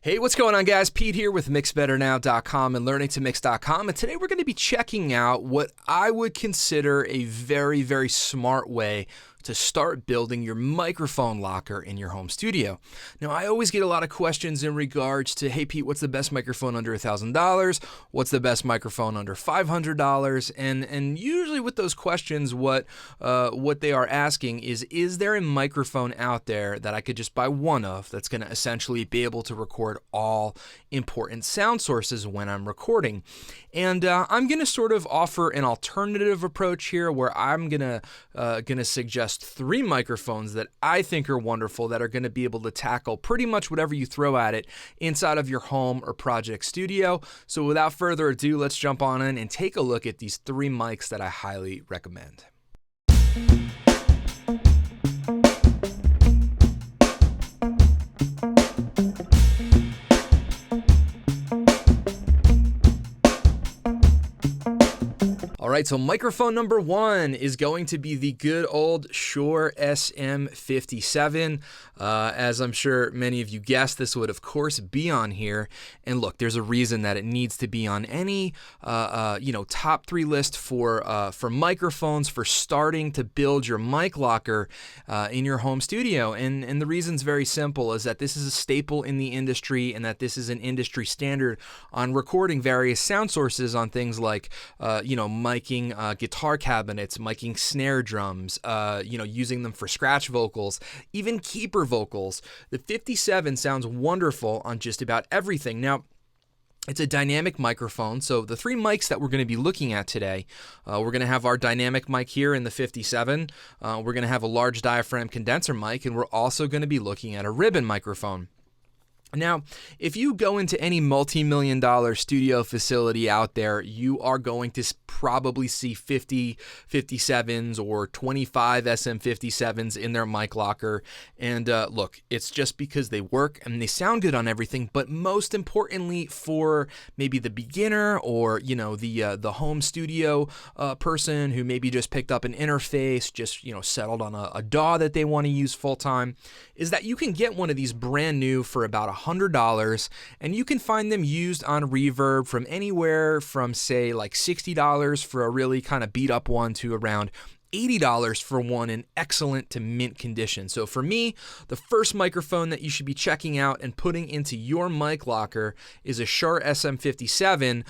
Hey, what's going on, guys? Pete here with MixBetterNow.com and LearningToMix.com, and today we're going to be checking out what I would consider a very, very smart way to start building your microphone locker in your home studio. Now, I always get a lot of questions in regards to, hey, Pete, what's the best microphone under $1,000? What's the best microphone under $500? And usually with those questions, what they are asking is there a microphone out there that I could just buy one of that's going to essentially be able to record all important sound sources when I'm recording? And I'm going to sort of offer an alternative approach here where I'm going to suggest 3 microphones that I think are wonderful that are going to be able to tackle pretty much whatever you throw at it inside of your home or project studio. So without further ado, let's jump on in and take a look at these 3 mics that I highly recommend. All right, so microphone number 1 is going to be the good old Shure SM57. As I'm sure many of you guessed, this would of course be on here. And look, there's a reason that it needs to be on any top 3 list for microphones for starting to build your mic locker in your home studio. And the reason's very simple, is that this is a staple in the industry and that this is an industry standard on recording various sound sources on things like miking guitar cabinets, miking snare drums, using them for scratch vocals, even keeper vocals. The 57 sounds wonderful on just about everything. Now, it's a dynamic microphone, so the 3 mics that we're going to be looking at today, we're going to have our dynamic mic here in the 57, we're going to have a large diaphragm condenser mic, and we're also going to be looking at a ribbon microphone. Now, if you go into any multi-million-dollar studio facility out there, you are going to probably see 50 57s or 25 SM57s in their mic locker. And look, it's just because they work and they sound good on everything. But most importantly, for maybe the beginner or the home studio person who maybe just picked up an interface, just settled on a DAW that they want to use full time, is that you can get one of these brand new for about $100, and you can find them used on Reverb from anywhere from, say, like $60 for a really kind of beat up one to around $80 for one in excellent to mint condition. So for me, the first microphone that you should be checking out and putting into your mic locker is a Shure SM57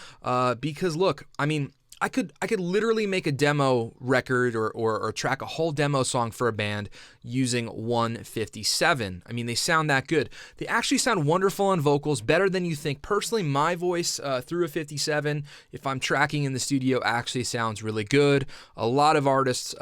because look, I mean, I could literally make a demo record or track a whole demo song for a band using one 57. I mean, they sound that good. They actually sound wonderful on vocals, better than you think. Personally, my voice through a 57, if I'm tracking in the studio, actually sounds really good. A lot of artists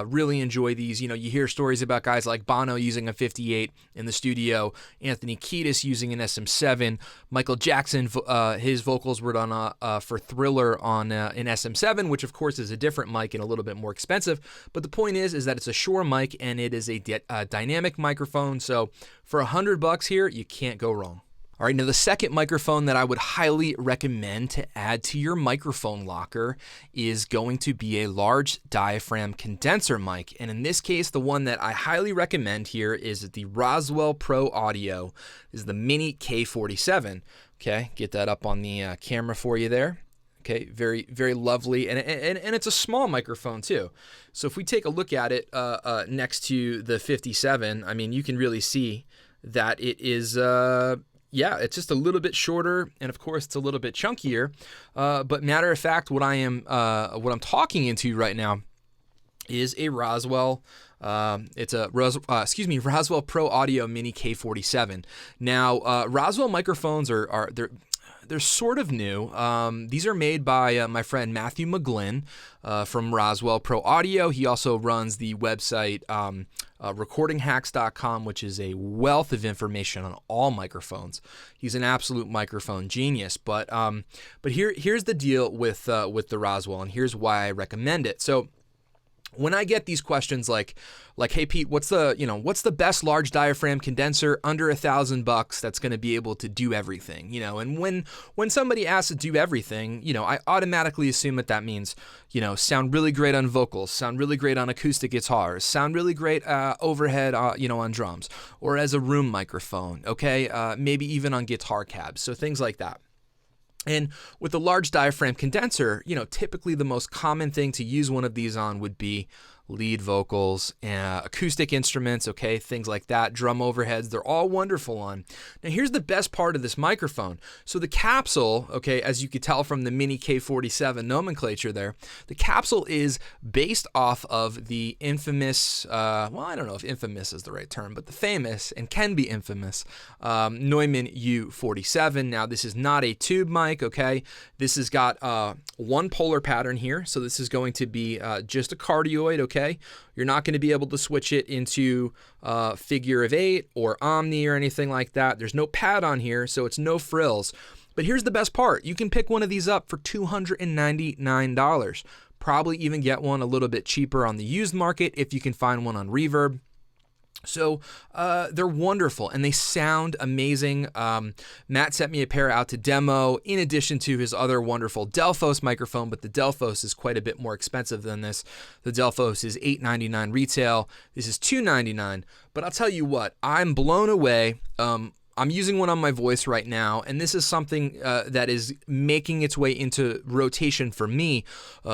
really enjoy these. You hear stories about guys like Bono using a 58 in the studio, Anthony Kiedis using an SM7, Michael Jackson, his vocals were done for Thriller on an SM7, which of course is a different mic and a little bit more expensive. But the point is that it's a Shure mic and it is a dynamic microphone. So for $100 here, you can't go wrong. All right, now the second microphone that I would highly recommend to add to your microphone locker is going to be a large diaphragm condenser mic. And in this case, the one that I highly recommend here is the Roswell Pro Audio, is the Mini K47. Okay, get that up on the camera for you there. Okay, very, very lovely, and it's a small microphone too. So if we take a look at it next to the 57, I mean, you can really see that it is, it's just a little bit shorter, and of course it's a little bit chunkier. But matter of fact, what I'm talking into right now is a Roswell. It's a Roswell Pro Audio Mini K47. Now, Roswell microphones they're sort of new. These are made by my friend Matthew McGlynn from Roswell Pro Audio. He also runs the website recordinghacks.com, which is a wealth of information on all microphones. He's an absolute microphone genius. But here's the deal with the Roswell, and here's why I recommend it. So When I get these questions like, hey Pete, what's the best large diaphragm condenser under $1,000 that's going to be able to do everything, And when somebody asks to do everything, I automatically assume that means, sound really great on vocals, sound really great on acoustic guitars, sound really great overhead, on drums, or as a room microphone, okay, maybe even on guitar cabs, so things like that. And with the large diaphragm condenser, typically the most common thing to use one of these on would be lead vocals, acoustic instruments, okay, things like that, drum overheads, they're all wonderful on. Now here's the best part of this microphone. So the capsule, okay, as you could tell from the Mini K47 nomenclature there, the capsule is based off of the infamous, well, I don't know if infamous is the right term, but the famous and can be infamous Neumann U47. Now this is not a tube mic, okay, this has got one polar pattern here, so this is going to be just a cardioid, okay. You're not going to be able to switch it into figure of 8 or omni or anything like that. There's no pad on here, so it's no frills. But here's the best part. You can pick one of these up for $299. Probably even get one a little bit cheaper on the used market if you can find one on Reverb. So they're wonderful and they sound amazing. Matt sent me a pair out to demo in addition to his other wonderful Delphos microphone, but the Delphos is quite a bit more expensive than this. The Delphos is $899 retail. This is $299. But I'll tell you what, I'm blown away. I'm using one on my voice right now, and this is something that is making its way into rotation for me,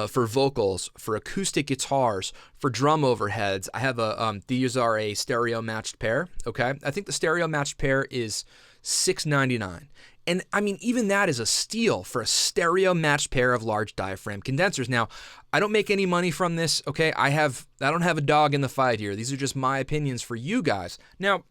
for vocals, for acoustic guitars, for drum overheads. I have these are a stereo matched pair, okay? I think the stereo matched pair is $699. And I mean, even that is a steal for a stereo matched pair of large diaphragm condensers. Now, I don't make any money from this, okay? I don't have a dog in the fight here. These are just my opinions for you guys. Now,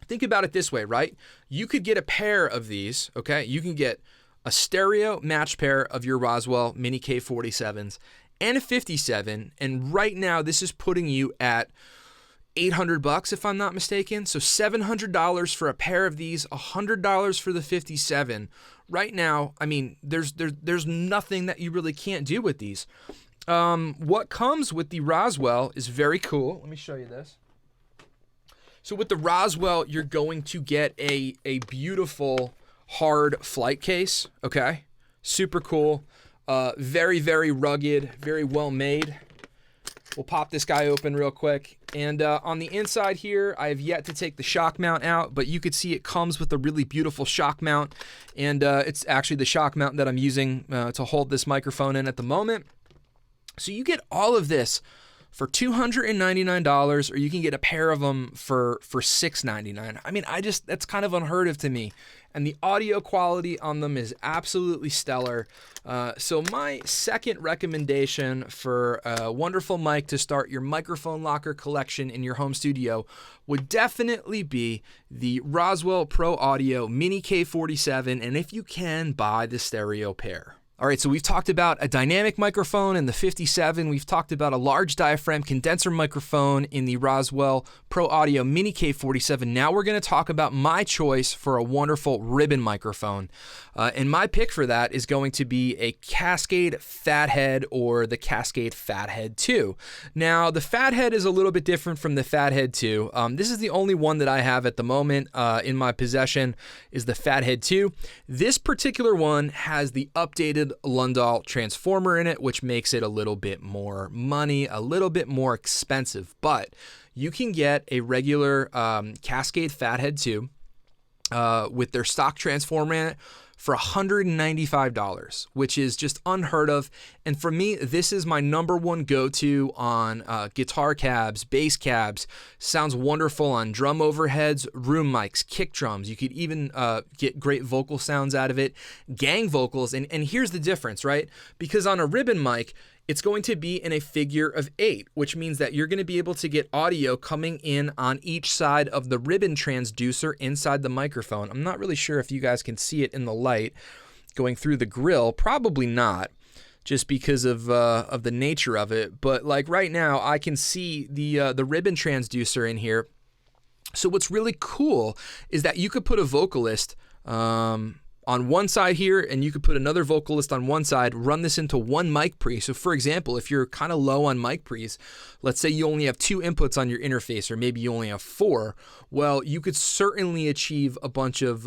think about it this way, right? You could get a pair of these, okay? You can get a stereo match pair of your Roswell Mini K47s and a 57, and right now this is putting you at $800 if I'm not mistaken. So $700 for a pair of these, $100 for the 57. Right now, I mean, there's nothing that you really can't do with these. What comes with the Roswell is very cool. Let me show you this. So with the Roswell, you're going to get a beautiful hard flight case, okay? Super cool, very, very rugged, very well made. We'll pop this guy open real quick. And on the inside here, I have yet to take the shock mount out, but you could see it comes with a really beautiful shock mount. And it's actually the shock mount that I'm using to hold this microphone in at the moment. So you get all of this for $299, or you can get a pair of them for $699. I mean, that's kind of unheard of to me. And the audio quality on them is absolutely stellar. So my second recommendation for a wonderful mic to start your microphone locker collection in your home studio would definitely be the Roswell Pro Audio Mini K47, and if you can, buy the stereo pair. All right, so we've talked about a dynamic microphone in the 57. We've talked about a large diaphragm condenser microphone in the Roswell Pro Audio Mini K47. Now we're going to talk about my choice for a wonderful ribbon microphone. And my pick for that is going to be a Cascade Fat Head or the Cascade Fat Head 2. Now, the Fat Head is a little bit different from the Fat Head 2. This is the only one that I have at the moment in my possession is the Fat Head 2. This particular one has the updated Lundahl transformer in it, which makes it a little bit more money, a little bit more expensive, but you can get a regular Cascade Fat Head 2 with their stock transformer in it for $195, which is just unheard of. And for me, this is my number one go-to on guitar cabs, bass cabs. Sounds wonderful on drum overheads, room mics, kick drums. You could even get great vocal sounds out of it, gang vocals. And here's the difference, right? Because on a ribbon mic, it's going to be in a figure of 8, which means that you're going to be able to get audio coming in on each side of the ribbon transducer inside the microphone. I'm not really sure if you guys can see it in the light going through the grill. Probably not, just because of the nature of it. But like right now, I can see the ribbon transducer in here. So what's really cool is that you could put a vocalist on one side here, and you could put another vocalist on one side, run this into one mic pre. So for example, if you're kind of low on mic pre's, let's say you only have 2 inputs on your interface, or maybe you only have 4, well, you could certainly achieve a bunch of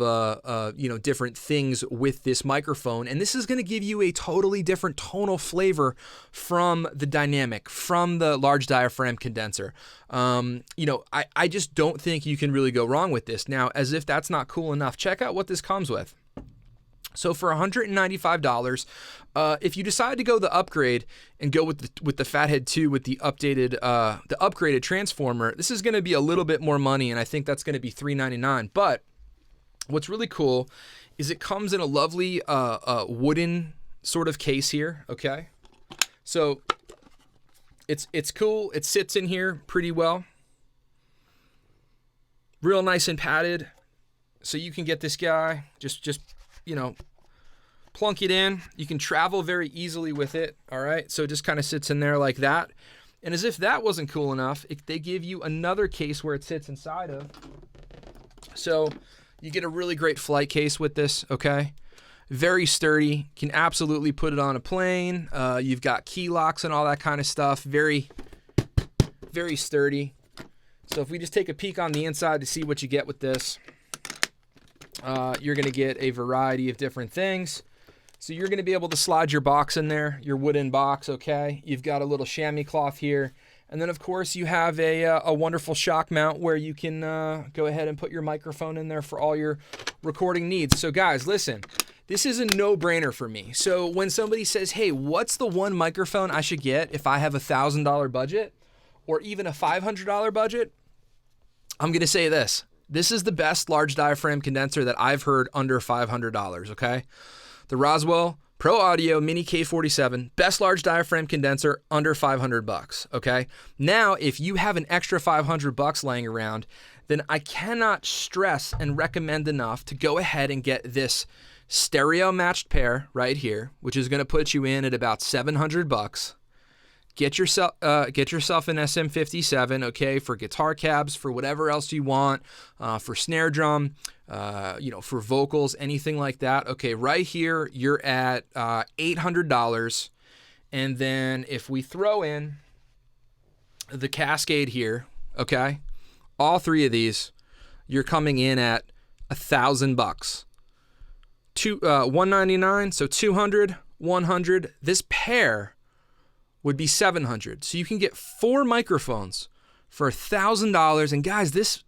different things with this microphone, and this is going to give you a totally different tonal flavor from the dynamic, from the large diaphragm condenser. I just don't think you can really go wrong with this. Now, as if that's not cool enough, check out what this comes with. So for $195, if you decide to go the upgrade and go with the Fat Head 2 with the upgraded transformer, this is going to be a little bit more money, and I think that's going to be $399. But what's really cool is it comes in a lovely wooden sort of case here. Okay, so it's cool. It sits in here pretty well, real nice and padded. So you can get this guy just plunk it in. You can travel very easily with it. All right, so it just kind of sits in there like that. And as if that wasn't cool enough, they give you another case where it sits inside of. So you get a really great flight case with this. Okay, very sturdy. Can absolutely put it on a plane. You've got key locks and all that kind of stuff. Very, very sturdy. So if we just take a peek on the inside to see what you get with this, you're going to get a variety of different things. So you're going to be able to slide your box in there, your wooden box, okay? You've got a little chamois cloth here. And then, of course, you have a wonderful shock mount where you can go ahead and put your microphone in there for all your recording needs. So, guys, listen, this is a no-brainer for me. So when somebody says, hey, what's the one microphone I should get if I have a $1,000 budget or even a $500 budget? I'm going to say this. This is the best large diaphragm condenser that I've heard under $500, okay? The Roswell Pro Audio Mini K47, best large diaphragm condenser under $500, okay? Now, if you have an extra $500 laying around, then I cannot stress and recommend enough to go ahead and get this stereo matched pair right here, which is going to put you in at about $700. Get yourself an SM57, okay, for guitar cabs, for whatever else you want, for snare drum, for vocals, anything like that. Okay, right here, you're at $800. And then if we throw in the Cascade here, okay, all 3 of these, you're coming in at $1,000. $199, so 200, 100. This pair would be $700. So you can get 4 microphones for $1,000. And guys, this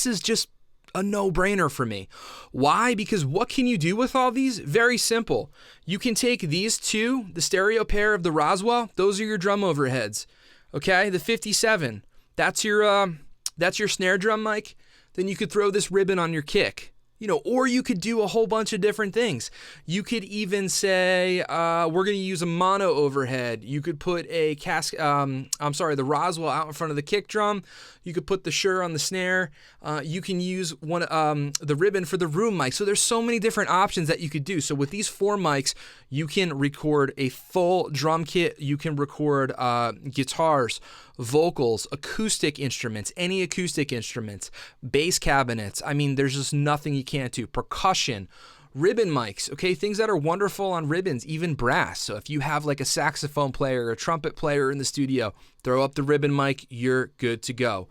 is just a no-brainer for me. Why? Because what can you do with all these? Very simple. You can take these 2, the stereo pair of the Roswell, those are your drum overheads. Okay, the 57, that's your snare drum mic. Then you could throw this ribbon on your kick. Or you could do a whole bunch of different things. You could even say, we're going to use a mono overhead. You could put the Roswell out in front of the kick drum. You could put the Shure on the snare. You can use the ribbon for the room mic. So there's so many different options that you could do. So with these 4 mics, you can record a full drum kit. You can record guitars, vocals, acoustic instruments, any acoustic instruments, bass cabinets. I mean, there's just nothing you can't do. Percussion, ribbon mics, okay, things that are wonderful on ribbons, even brass. So if you have like a saxophone player or a trumpet player in the studio, throw up the ribbon mic, you're good to go.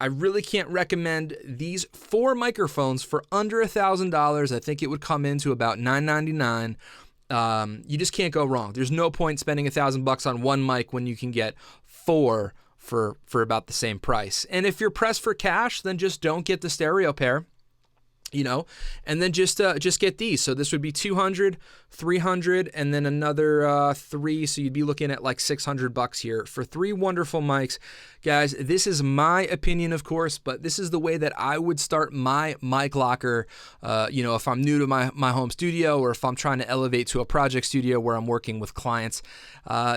I really can't recommend these 4 microphones for under $1,000. I think it would come into about $999. You just can't go wrong. There's no point spending $1,000 on one mic when you can get 4 for about the same price. And if you're pressed for cash, then just don't get the stereo pair, and then just get these. So this would be 200, 300, and then another 3. So you'd be looking at like $600 here for 3 wonderful mics. Guys, this is my opinion, of course, but this is the way that I would start my mic locker. If I'm new to my home studio, or if I'm trying to elevate to a project studio where I'm working with clients,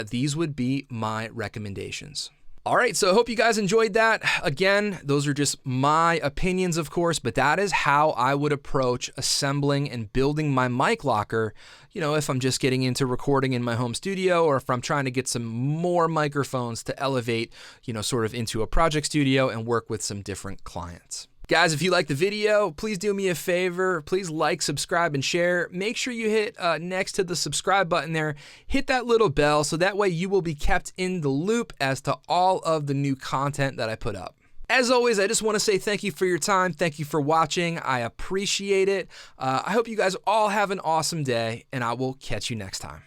these would be my recommendations. All right, so I hope you guys enjoyed that. Again, those are just my opinions, of course, but that is how I would approach assembling and building my mic locker, if I'm just getting into recording in my home studio, or if I'm trying to get some more microphones to elevate, sort of into a project studio and work with some different clients. Guys, if you like the video, please do me a favor. Please like, subscribe, and share. Make sure you hit next to the subscribe button there. Hit that little bell so that way you will be kept in the loop as to all of the new content that I put up. As always, I just want to say thank you for your time. Thank you for watching. I appreciate it. I hope you guys all have an awesome day, and I will catch you next time.